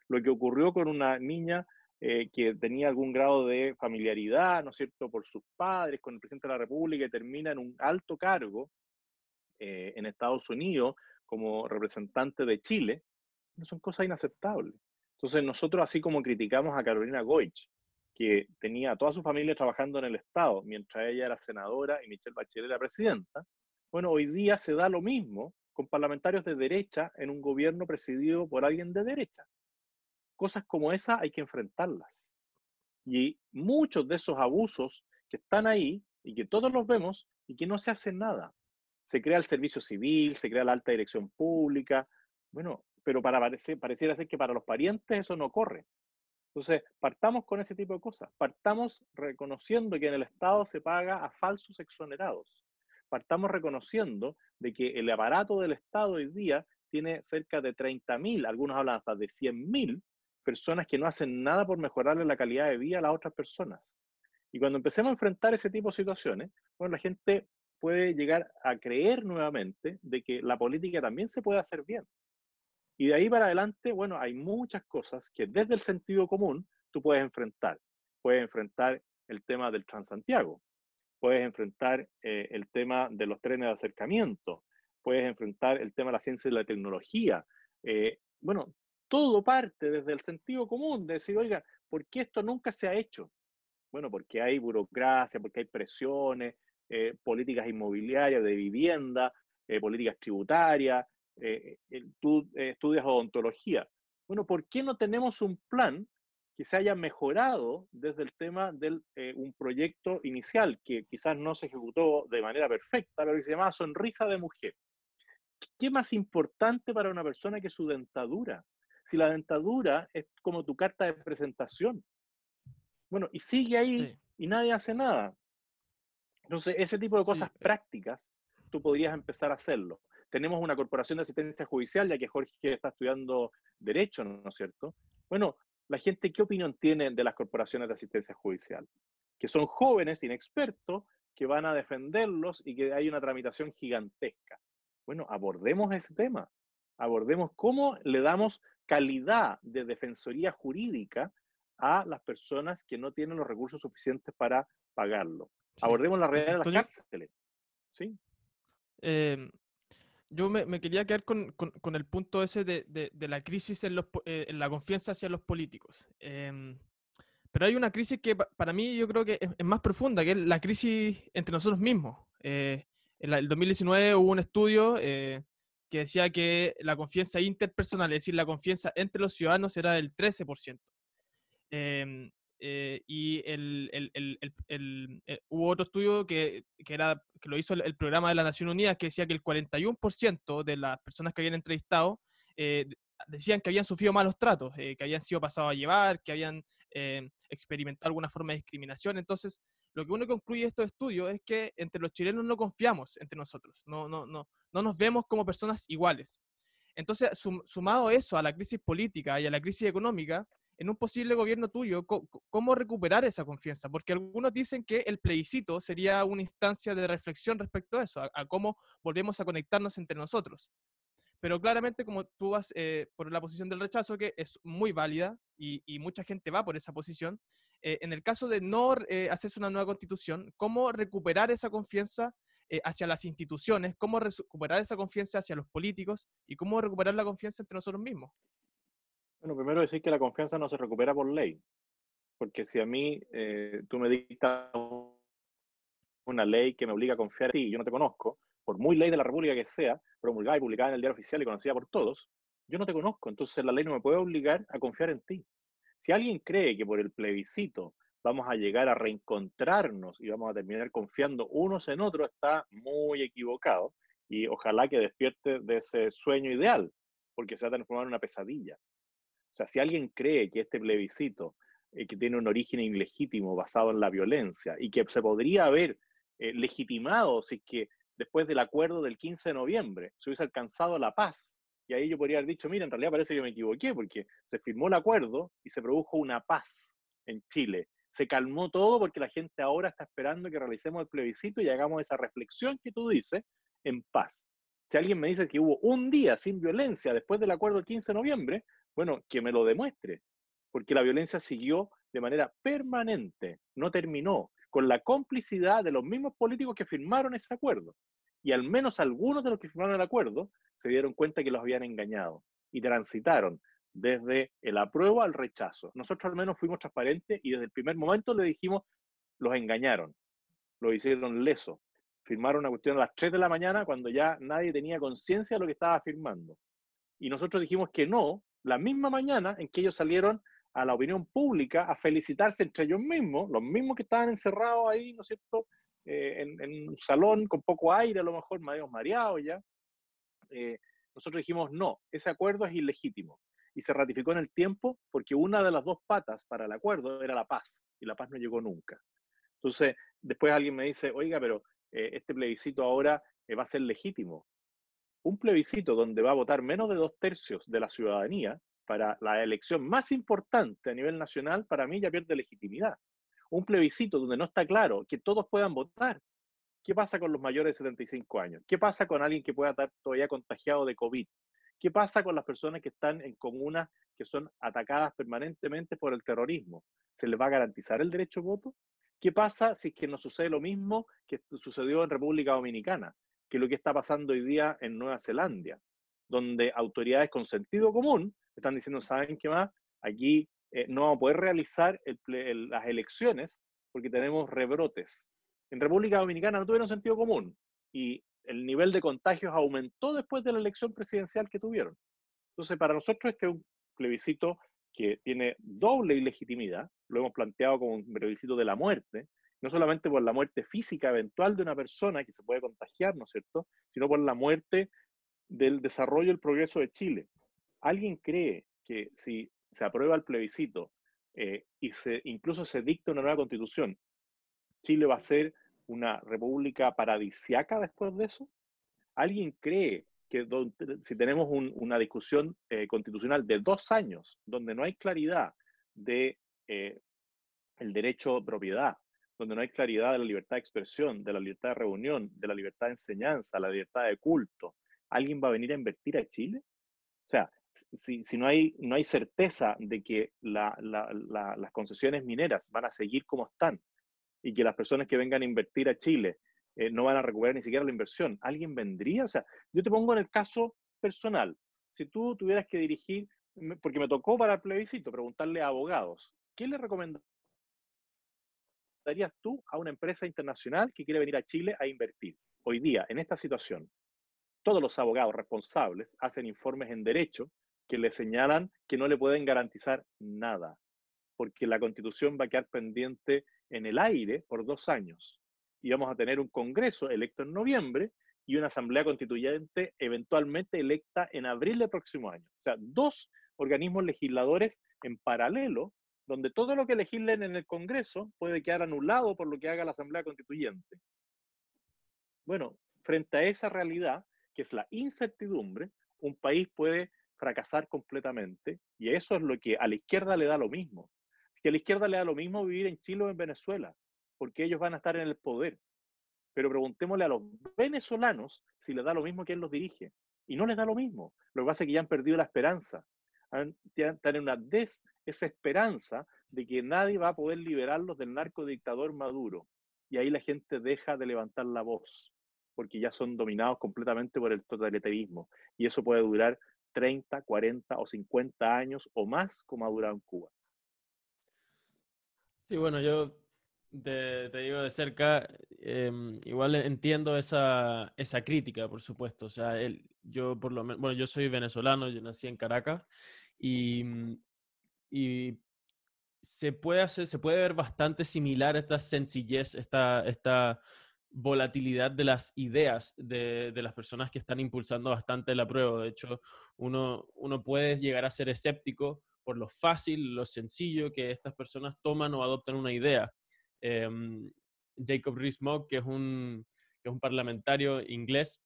Lo que ocurrió con una niña que tenía algún grado de familiaridad, ¿no es cierto?, por sus padres, con el presidente de la República, y termina en un alto cargo en Estados Unidos como representante de Chile, no son cosas inaceptables. Entonces nosotros, así como criticamos a Carolina Goich, que tenía a toda su familia trabajando en el Estado, mientras ella era senadora y Michelle Bachelet era presidenta, bueno, hoy día se da lo mismo con parlamentarios de derecha en un gobierno presidido por alguien de derecha. Cosas como esa hay que enfrentarlas. Y muchos de esos abusos que están ahí y que todos los vemos y que no se hace nada. Se crea el servicio civil, se crea la alta dirección pública, bueno, pero pareciera ser que para los parientes eso no ocurre. Entonces, partamos con ese tipo de cosas. Partamos reconociendo que en el Estado se paga a falsos exonerados. Partamos reconociendo de que el aparato del Estado hoy día tiene cerca de 30.000, algunos hablan hasta de 100.000 personas que no hacen nada por mejorarle la calidad de vida a las otras personas. Y cuando empecemos a enfrentar ese tipo de situaciones, bueno, la gente puede llegar a creer nuevamente de que la política también se puede hacer bien. Y de ahí para adelante, bueno, hay muchas cosas que desde el sentido común tú puedes enfrentar. Puedes enfrentar el tema del Transantiago, puedes enfrentar el tema de los trenes de acercamiento, puedes enfrentar el tema de la ciencia y la tecnología. Bueno, todo parte desde el sentido común, de decir, oiga, ¿por qué esto nunca se ha hecho? Bueno, porque hay burocracia, porque hay presiones, políticas inmobiliarias, de vivienda, políticas tributarias, tú estudias odontología. Bueno, ¿por qué no tenemos un plan que se haya mejorado desde el tema de un proyecto inicial que quizás no se ejecutó de manera perfecta, pero que se llamaba Sonrisa de Mujer? ¿Qué más importante para una persona que su dentadura? Si la dentadura es como tu carta de presentación. Bueno, y sigue ahí Sí, y nadie hace nada. Entonces, ese tipo de sí, cosas prácticas, tú podrías empezar a hacerlo. Tenemos una corporación de asistencia judicial, ya que Jorge está estudiando Derecho, ¿no es cierto? Bueno, la gente, ¿qué opinión tiene de las corporaciones de asistencia judicial? Que son jóvenes, inexpertos, que van a defenderlos y que hay una tramitación gigantesca. Bueno, abordemos ese tema. Abordemos cómo le damos calidad de defensoría jurídica a las personas que no tienen los recursos suficientes para pagarlo. sí. Abordemos la José realidad de las Antonio, cárceles, ¿sí? em, yo me quería quedar con el punto ese de la crisis en la confianza hacia los políticos. Pero hay una crisis que para mí yo creo que es más profunda, que es la crisis entre nosotros mismos. En el 2019 hubo un estudio que decía que la confianza interpersonal, es decir, la confianza entre los ciudadanos era del 13%. Em, y hubo otro estudio que lo hizo el programa de las Naciones Unidas, que decía que el 41% de las personas que habían entrevistado eh, decían que habían sufrido malos tratos, que habían sido pasados a llevar, que habían experimentado alguna forma de discriminación. Entonces, lo que uno concluye de estos estudios es que entre los chilenos no confiamos entre nosotros, no nos vemos como personas iguales. Entonces, sumado eso a la crisis política y a la crisis económica, en un posible gobierno tuyo, ¿cómo recuperar esa confianza? Porque algunos dicen que el plebiscito sería una instancia de reflexión respecto a eso, a cómo volvemos a conectarnos entre nosotros. Pero claramente, como tú vas por la posición del rechazo, que es muy válida y mucha gente va por esa posición, en el caso de no hacerse una nueva constitución, ¿cómo recuperar esa confianza hacia las instituciones, cómo recuperar esa confianza hacia los políticos y cómo recuperar la confianza entre nosotros mismos. Bueno, primero decir que la confianza no se recupera por ley, porque si a mí tú me dictas una ley que me obliga a confiar en ti y yo no te conozco, por muy ley de la República que sea, promulgada y publicada en el diario oficial y conocida por todos, yo no te conozco, entonces la ley no me puede obligar a confiar en ti. Si alguien cree que por el plebiscito vamos a llegar a reencontrarnos y vamos a terminar confiando unos en otros, está muy equivocado y ojalá que despierte de ese sueño ideal, porque se va a transformar en una pesadilla. O sea, si alguien cree que este plebiscito, que tiene un origen ilegítimo basado en la violencia y que se podría haber legitimado si es que después del acuerdo del 15 de noviembre se hubiese alcanzado la paz, y ahí yo podría haber dicho, mira, en realidad parece que me equivoqué, porque se firmó el acuerdo y se produjo una paz en Chile. Se calmó todo porque la gente ahora está esperando que realicemos el plebiscito y hagamos esa reflexión que tú dices en paz. Si alguien me dice que hubo un día sin violencia después del acuerdo del 15 de noviembre, bueno, que me lo demuestre, porque la violencia siguió de manera permanente, no terminó, con la complicidad de los mismos políticos que firmaron ese acuerdo. Y al menos algunos de los que firmaron el acuerdo se dieron cuenta que los habían engañado y transitaron desde el apruebo al rechazo. Nosotros al menos fuimos transparentes y desde el primer momento le dijimos, los engañaron, lo hicieron leso. Firmaron una cuestión a las 3 de la mañana cuando ya nadie tenía conciencia de lo que estaba firmando. Y nosotros dijimos que no, la misma mañana en que ellos salieron a la opinión pública a felicitarse entre ellos mismos, los mismos que estaban encerrados ahí, ¿no es cierto?, en un salón con poco aire, a lo mejor medio mareados ya. Nosotros dijimos no, ese acuerdo es ilegítimo. Y se ratificó en el tiempo porque una de las dos patas para el acuerdo era la paz, y la paz no llegó nunca. Entonces, después alguien me dice, oiga, pero este plebiscito ahora va a ser legítimo. Un plebiscito donde va a votar menos de 2/3 de la ciudadanía para la elección más importante a nivel nacional, para mí ya pierde legitimidad. Un plebiscito donde no está claro que todos puedan votar. ¿Qué pasa con los mayores de 75 años? ¿Qué pasa con alguien que pueda estar todavía contagiado de COVID? ¿Qué pasa con las personas que están en comunas que son atacadas permanentemente por el terrorismo? ¿Se les va a garantizar el derecho a voto? ¿Qué pasa si es que no sucede lo mismo que sucedió en República Dominicana, que es lo que está pasando hoy día en Nueva Zelanda, donde autoridades con sentido común están diciendo, ¿saben qué más? Aquí no vamos a poder realizar las elecciones porque tenemos rebrotes. En República Dominicana no tuvieron sentido común y el nivel de contagios aumentó después de la elección presidencial que tuvieron. Entonces, para nosotros este es un plebiscito que tiene doble ilegitimidad, lo hemos planteado como un plebiscito de la muerte, no solamente por la muerte física eventual de una persona que se puede contagiar, ¿no es cierto?, sino por la muerte del desarrollo y el progreso de Chile. ¿Alguien cree que si se aprueba el plebiscito y incluso se dicta una nueva constitución, Chile va a ser una república paradisiaca después de eso? ¿Alguien cree que si tenemos una discusión constitucional de 2 años, donde no hay claridad de el derecho a propiedad, donde no hay claridad de la libertad de expresión, de la libertad de reunión, de la libertad de enseñanza, la libertad de culto, alguien va a venir a invertir a Chile? O sea, si no hay certeza de que las concesiones mineras van a seguir como están y que las personas que vengan a invertir a Chile no van a recuperar ni siquiera la inversión, ¿alguien vendría? O sea, yo te pongo en el caso personal. Si tú tuvieras que dirigir, porque me tocó para el plebiscito preguntarle a abogados, ¿qué le recomendarías tú a una empresa internacional que quiere venir a Chile a invertir? Hoy día, en esta situación, todos los abogados responsables hacen informes en derecho que le señalan que no le pueden garantizar nada, porque la Constitución va a quedar pendiente en el aire por 2 años. Y vamos a tener un Congreso electo en noviembre y una Asamblea Constituyente eventualmente electa en abril del próximo año. O sea, 2 organismos legisladores en paralelo, donde todo lo que legislen en el Congreso puede quedar anulado por lo que haga la Asamblea Constituyente. Bueno, frente a esa realidad, que es la incertidumbre, un país puede fracasar completamente y eso es lo que a la izquierda le da lo mismo. Si a la izquierda le da lo mismo vivir en Chile o en Venezuela, porque ellos van a estar en el poder. Pero preguntémosle a los venezolanos si les da lo mismo quién los dirige. Y no les da lo mismo. Lo que pasa es que ya han perdido la esperanza. Están en una desesperanza de que nadie va a poder liberarlos del narcodictador Maduro. Y ahí la gente deja de levantar la voz. porque ya son dominados completamente por el totalitarismo. Y eso puede durar 30, 40 o 50 años o más, como ha durado en Cuba. Sí, bueno, yo te digo de cerca, igual entiendo esa crítica, por supuesto. O sea, yo por lo menos, bueno, yo soy venezolano, yo nací en Caracas y, y se puede ver bastante similar esta sencillez, esta volatilidad de las ideas de las personas que están impulsando bastante la prueba. De hecho, uno puede llegar a ser escéptico por lo fácil, lo sencillo que estas personas toman o adoptan una idea. Jacob Rees-Mogg, que es un parlamentario inglés,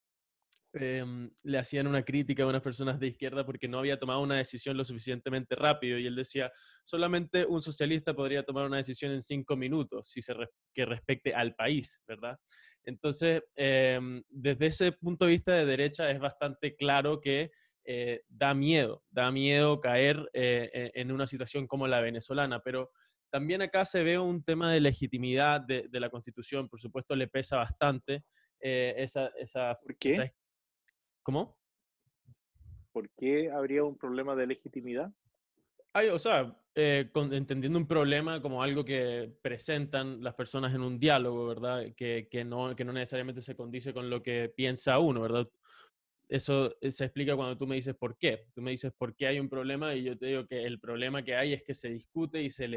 le hacían una crítica a unas personas de izquierda porque no había tomado una decisión lo suficientemente rápido y él decía, solamente un socialista podría tomar una decisión en 5 minutos que respecte al país, ¿verdad? Entonces, desde ese punto de vista de derecha es bastante claro que da miedo caer en una situación como la venezolana, pero también acá se ve un tema de legitimidad de la Constitución, por supuesto le pesa bastante ¿Por esa qué? ¿Cómo? ¿Por qué habría un problema de legitimidad? Ay, o sea, entendiendo un problema como algo que presentan las personas en un diálogo, ¿verdad? Que no necesariamente se condice con lo que piensa uno, ¿verdad? Eso se explica cuando tú me dices por qué. Tú me dices por qué hay un problema y yo te digo que el problema que hay es que se discute y se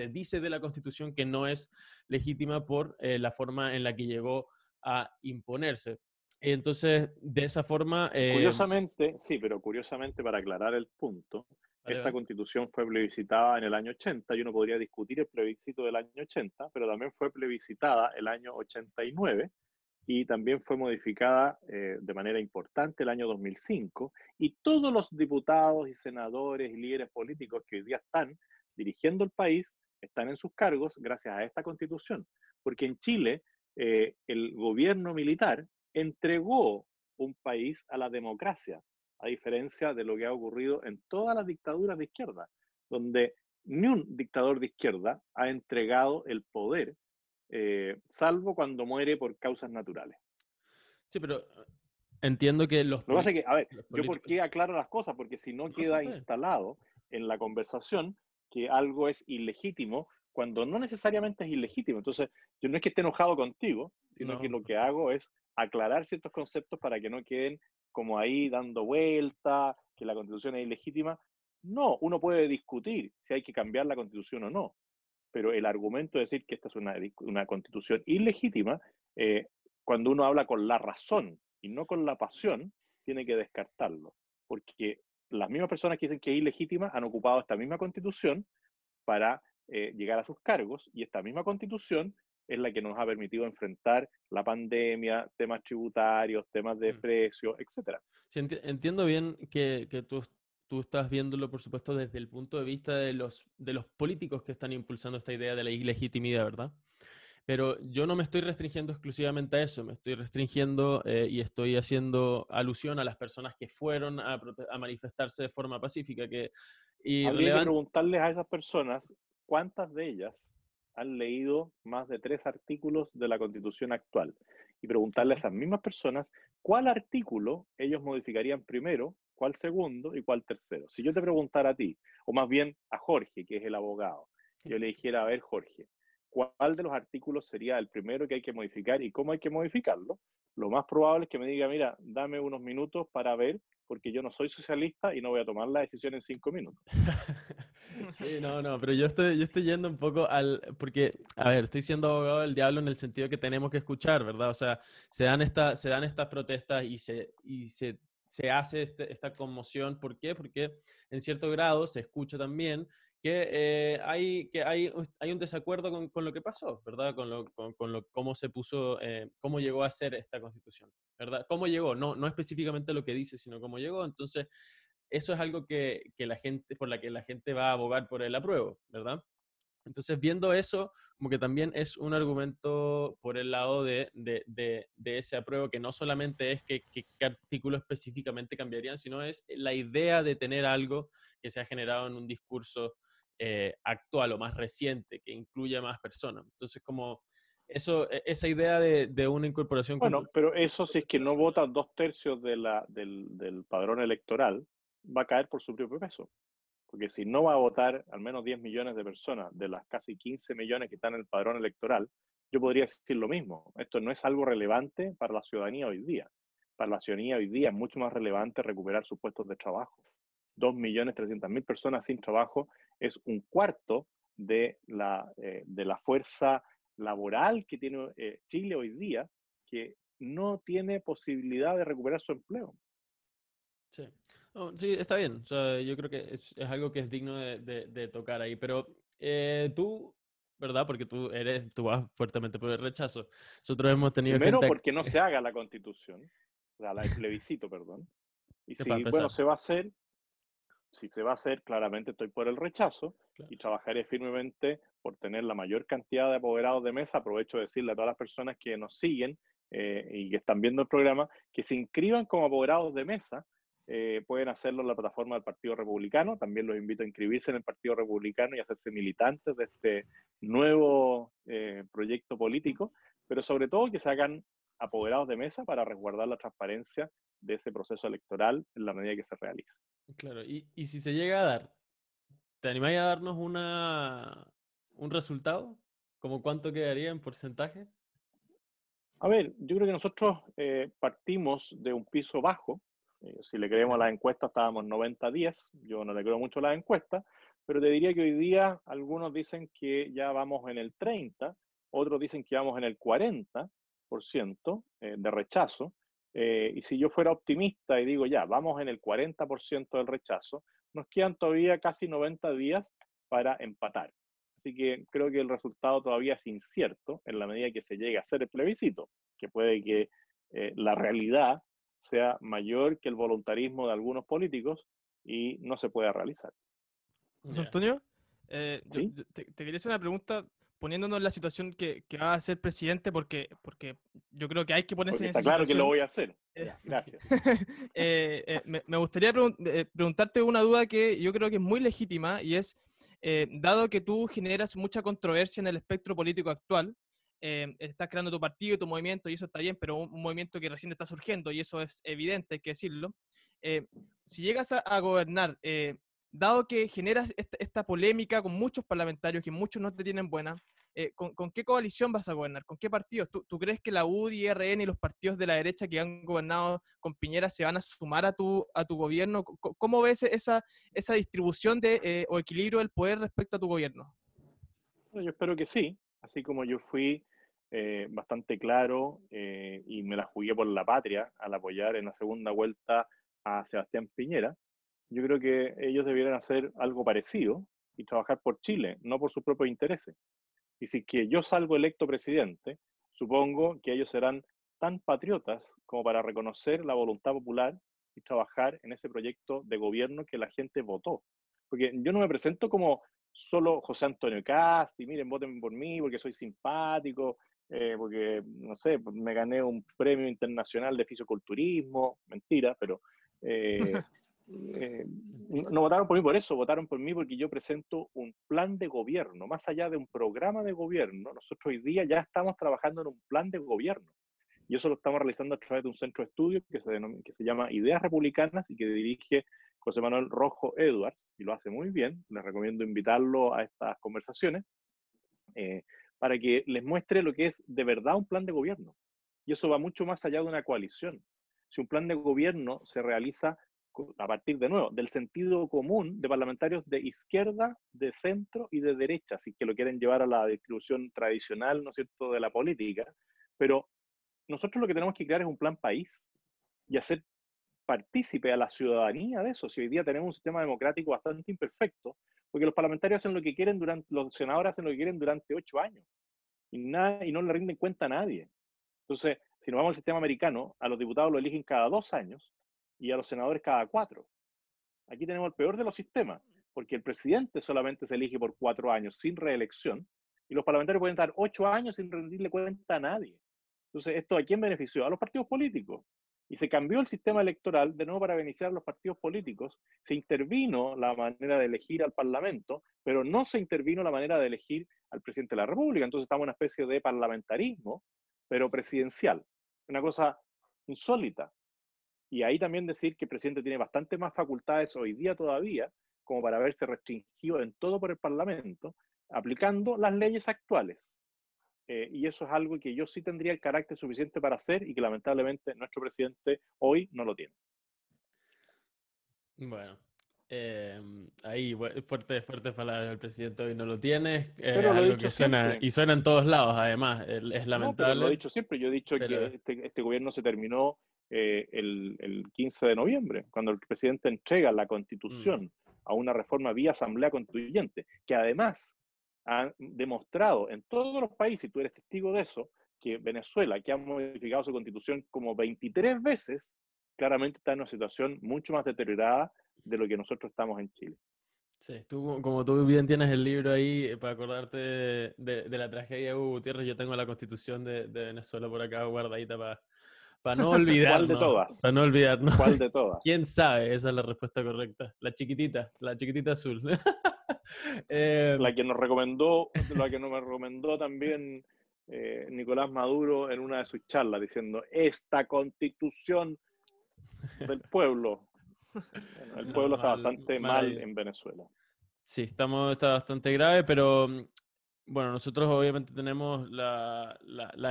dice de la Constitución que no es legítima por la forma en la que llegó a imponerse. Entonces, de esa forma, Curiosamente, sí, pero curiosamente, para aclarar el punto, vale, esta vale. constitución fue plebiscitada en el año 80 y uno podría discutir el plebiscito del año 80, pero también fue plebiscitada el año 89 y también fue modificada de manera importante el año 2005 y todos los diputados y senadores y líderes políticos que hoy día están dirigiendo el país están en sus cargos gracias a esta constitución, porque en Chile el gobierno militar entregó un país a la democracia, a diferencia de lo que ha ocurrido en todas las dictaduras de izquierda, donde ni un dictador de izquierda ha entregado el poder, salvo cuando muere por causas naturales. Sí, pero entiendo que Lo que pasa es que, a ver, los yo por políticos... qué aclaro las cosas, porque si no No, sí, queda está bien. instalado en la conversación que algo es ilegítimo cuando no necesariamente es ilegítimo. Entonces, yo no es que esté enojado contigo, sino que No. lo que hago es aclarar ciertos conceptos para que no queden como ahí dando vuelta, que la constitución es ilegítima. No, uno puede discutir si hay que cambiar la constitución o no, pero el argumento de decir que esta es una constitución ilegítima, eh, cuando uno habla con la razón y no con la pasión, tiene que descartarlo, porque las mismas personas que dicen que es ilegítima han ocupado esta misma constitución para llegar a sus cargos y esta misma constitución es la que nos ha permitido enfrentar la pandemia, temas tributarios, temas de Mm. precios, etcétera. Sí, entiendo bien que tú estás viéndolo, por supuesto, desde el punto de vista de los políticos que están impulsando esta idea de la ilegitimidad, ¿verdad? Pero yo no me estoy restringiendo exclusivamente a eso, me estoy restringiendo y estoy haciendo alusión a las personas que fueron a manifestarse de forma pacífica, que Habría que irrelevante. preguntarles a esas personas cuántas de ellas han leído más de 3 artículos de la Constitución actual y preguntarle a esas mismas personas cuál artículo ellos modificarían primero, cuál segundo y cuál tercero. Si yo te preguntara a ti, o más bien a Jorge, que es el abogado, yo le dijera, a ver, Jorge, ¿cuál de los artículos sería el primero que hay que modificar y cómo hay que modificarlo? Lo más probable es que me diga, mira, dame unos minutos para ver, porque yo no soy socialista y no voy a tomar la decisión en 5 minutos. Sí, no, pero yo estoy yendo un poco porque, a ver, estoy siendo abogado del diablo en el sentido que tenemos que escuchar, ¿verdad? O sea, se dan estas protestas se hace esta conmoción. ¿Por qué? Porque en cierto grado se escucha también hay un desacuerdo con lo que pasó, ¿verdad? Cómo se puso, cómo llegó a ser esta constitución, ¿verdad? ¿Cómo llegó? No específicamente lo que dice, sino cómo llegó. Entonces, eso es algo que la gente, por la que la gente va a abogar por el apruebo, ¿verdad? Entonces, viendo eso, como que también es un argumento por el lado de ese apruebo, que no solamente es qué artículo específicamente cambiarían, sino es la idea de tener algo que se ha generado en un discurso actual o más reciente, que incluya más personas. Entonces, como esa idea de una incorporación Bueno, cultural. pero eso si es que no votan 2/3 del padrón electoral, va a caer por su propio peso. Porque si no va a votar al menos 10 millones de personas de las casi 15 millones que están en el padrón electoral, yo podría decir lo mismo. Esto no es algo relevante para la ciudadanía hoy día. Para la ciudadanía hoy día es mucho más relevante recuperar sus puestos de trabajo. 2.300.000 personas sin trabajo es un cuarto de la fuerza laboral que tiene Chile hoy día, que no tiene posibilidad de recuperar su empleo. Sí. No, sí, está bien. O sea, yo creo que es algo que es digno de tocar ahí. Pero tú, ¿verdad? Porque tú vas fuertemente por el rechazo. Nosotros hemos tenido Primero, gente porque no se haga la constitución, o sea, el plebiscito, perdón. Y para si, bueno, empezar. se va a hacer, si se va a hacer, claramente estoy por el rechazo Claro. y trabajaré firmemente por tener la mayor cantidad de apoderados de mesa. Aprovecho de decirle a todas las personas que nos siguen y que están viendo el programa que se inscriban como apoderados de mesa. Pueden hacerlo en la plataforma del Partido Republicano. También los invito a inscribirse en el Partido Republicano y a hacerse militantes de este nuevo proyecto político, pero sobre todo que se hagan apoderados de mesa para resguardar la transparencia de ese proceso electoral en la medida que se realice. Claro. Y si se llega a dar, ¿te animáis a darnos un resultado? ¿Cómo cuánto quedaría en porcentaje? A ver, yo creo que nosotros partimos de un piso bajo. Si le creemos a las encuestas, estábamos 90-10. Yo no le creo mucho a las encuestas, pero te diría que hoy día algunos dicen que ya vamos en el 30, otros dicen que vamos en el 40% de rechazo. Y si yo fuera optimista y digo ya, vamos en el 40% del rechazo, nos quedan todavía casi 90 días para empatar. Así que creo que el resultado todavía es incierto en la medida que se llegue a hacer el plebiscito, que puede que la realidad sea mayor que el voluntarismo de algunos políticos y no se pueda realizar. José Ya. Antonio, ¿Sí? te quería hacer una pregunta poniéndonos en la situación que va a ser presidente, porque yo creo que hay que ponerse Porque en esa está claro que lo situación. voy a hacer. Eh, Ya, gracias. me gustaría preguntarte una duda que yo creo que es muy legítima y es, dado que tú generas mucha controversia en el espectro político actual, estás creando tu partido, tu movimiento y eso está bien, pero un movimiento que recién está surgiendo y eso es evidente, hay que decirlo. eh, si llegas a gobernar, dado que generas esta polémica con muchos parlamentarios que muchos no te tienen buena, ¿con qué coalición vas a gobernar? ¿Con qué partidos? ¿Tú crees que la UDI, RN y los partidos de la derecha que han gobernado con Piñera se van a sumar a tu gobierno? ¿Cómo ves esa distribución o equilibrio del poder respecto a tu gobierno? Bueno, yo espero que sí, así como yo fui bastante claro y me la jugué por la patria al apoyar en la segunda vuelta a Sebastián Piñera. Yo creo que ellos debieran hacer algo parecido y trabajar por Chile, no por sus propios intereses. Y si que yo salgo electo presidente, supongo que ellos serán tan patriotas como para reconocer la voluntad popular y trabajar en ese proyecto de gobierno que la gente votó. Porque yo no me presento como solo José Antonio Cast y miren, voten por mí porque soy simpático, porque, no sé, me gané un premio internacional de fisiculturismo, mentira, pero eh, Mentira. no votaron por mí por eso, votaron por mí porque yo presento un plan de gobierno, más allá de un programa de gobierno. Nosotros hoy día ya estamos trabajando en un plan de gobierno y eso lo estamos realizando a través de un centro de estudio que se llama Ideas Republicanas y que dirige José Manuel Rojo Edwards y lo hace muy bien. Les recomiendo invitarlo a estas conversaciones eh, para que les muestre lo que es de verdad un plan de gobierno. Y eso va mucho más allá de una coalición. Si un plan de gobierno se realiza a partir, de nuevo, del sentido común de parlamentarios de izquierda, de centro y de derecha, si que lo quieren llevar a la distribución tradicional, ¿no es cierto?, de la política. Pero nosotros lo que tenemos que crear es un plan país y hacer partícipe a la ciudadanía de eso. Si hoy día tenemos un sistema democrático bastante imperfecto, porque los parlamentarios hacen lo que quieren durante, los senadores hacen lo que quieren durante 8 años y no le rinden cuenta a nadie. Entonces, si nos vamos al sistema americano, a los diputados lo eligen cada 2 años y a los senadores cada 4. Aquí tenemos el peor de los sistemas, porque el presidente solamente se elige por 4 años sin reelección y los parlamentarios pueden estar 8 años sin rendirle cuenta a nadie. Entonces, ¿esto a quién benefició? A los partidos políticos. Y se cambió el sistema electoral de nuevo para beneficiar a los partidos políticos, se intervino la manera de elegir al Parlamento, pero no se intervino la manera de elegir al presidente de la República. Entonces estamos en una especie de parlamentarismo, pero presidencial. Una cosa insólita. Y ahí también decir que el presidente tiene bastante más facultades hoy día todavía, como para verse restringido en todo por el Parlamento, aplicando las leyes actuales. Y eso es algo que yo sí tendría el carácter suficiente para hacer y que lamentablemente nuestro presidente hoy no lo tiene. Bueno, ahí fuertes palabras, el presidente hoy no lo tiene, Pero lo he algo dicho que suena, siempre. y suena en todos lados además, es No, pero lo he lamentable, dicho siempre. Yo he dicho pero que este gobierno se terminó el 15 de noviembre, cuando el presidente entrega la constitución a una reforma vía asamblea constituyente, que además han demostrado en todos los países, y tú eres testigo de eso, que Venezuela, que ha modificado su constitución como 23 veces, claramente está en una situación mucho más deteriorada de lo que nosotros estamos en Chile. sí, tú, como tú bien tienes el libro ahí, para acordarte de la tragedia de Hugo Gutiérrez, yo tengo la constitución de Venezuela por acá guardadita para no ¿Cuál de olvidarnos, para todas? no olvidarnos. ¿Cuál de todas? ¿Quién sabe? Esa es la respuesta correcta. La chiquitita azul. La que nos recomendó también Nicolás Maduro en una de sus charlas, diciendo, esta constitución del pueblo. Bueno, el No, pueblo está bastante mal mal ahí. en Venezuela. Sí, está bastante grave, pero bueno, nosotros obviamente tenemos la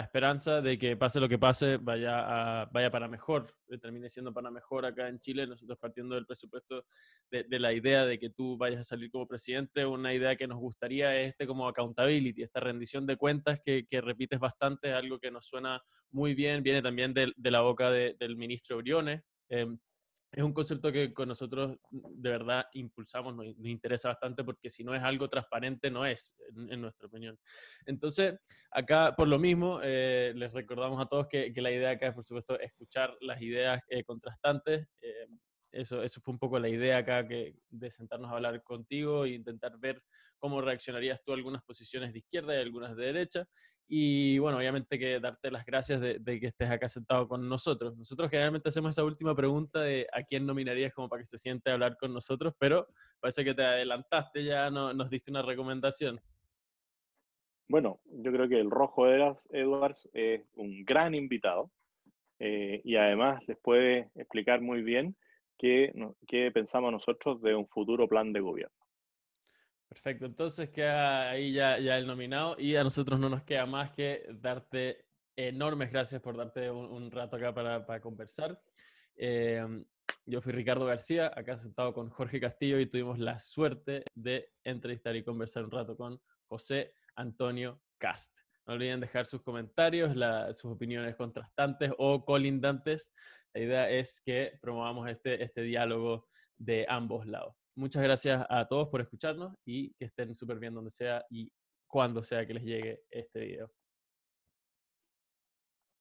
esperanza de que pase lo que pase, vaya para mejor, termine siendo para mejor acá en Chile. Nosotros partiendo del presupuesto de la idea de que tú vayas a salir como presidente, una idea que nos gustaría es como accountability, esta rendición de cuentas que repites bastante, es algo que nos suena muy bien, viene también de la boca del ministro Briones. Es un concepto que con nosotros de verdad impulsamos, nos interesa bastante porque si no es algo transparente, no es, en nuestra opinión. Entonces, acá por lo mismo, les recordamos a todos que la idea acá es, por supuesto, escuchar las ideas contrastantes. Eso fue un poco la idea acá de sentarnos a hablar contigo e intentar ver cómo reaccionarías tú a algunas posiciones de izquierda y algunas de derecha. Y bueno, obviamente que darte las gracias de que estés acá sentado con nosotros. Nosotros generalmente hacemos esa última pregunta de a quién nominarías como para que se siente a hablar con nosotros, pero parece que te adelantaste, ya nos diste una recomendación. Bueno, yo creo que el Rojo Edwards es un gran invitado y además les puede explicar muy bien qué pensamos nosotros de un futuro plan de gobierno. Perfecto, entonces queda ahí ya el nominado y a nosotros no nos queda más que darte enormes gracias por darte un rato acá para conversar. Yo fui Ricardo García, acá sentado con Jorge Castillo y tuvimos la suerte de entrevistar y conversar un rato con José Antonio Cast. No olviden dejar sus comentarios, sus opiniones contrastantes o colindantes. La idea es que promovamos este diálogo de ambos lados. Muchas gracias a todos por escucharnos y que estén súper bien donde sea y cuando sea que les llegue este video.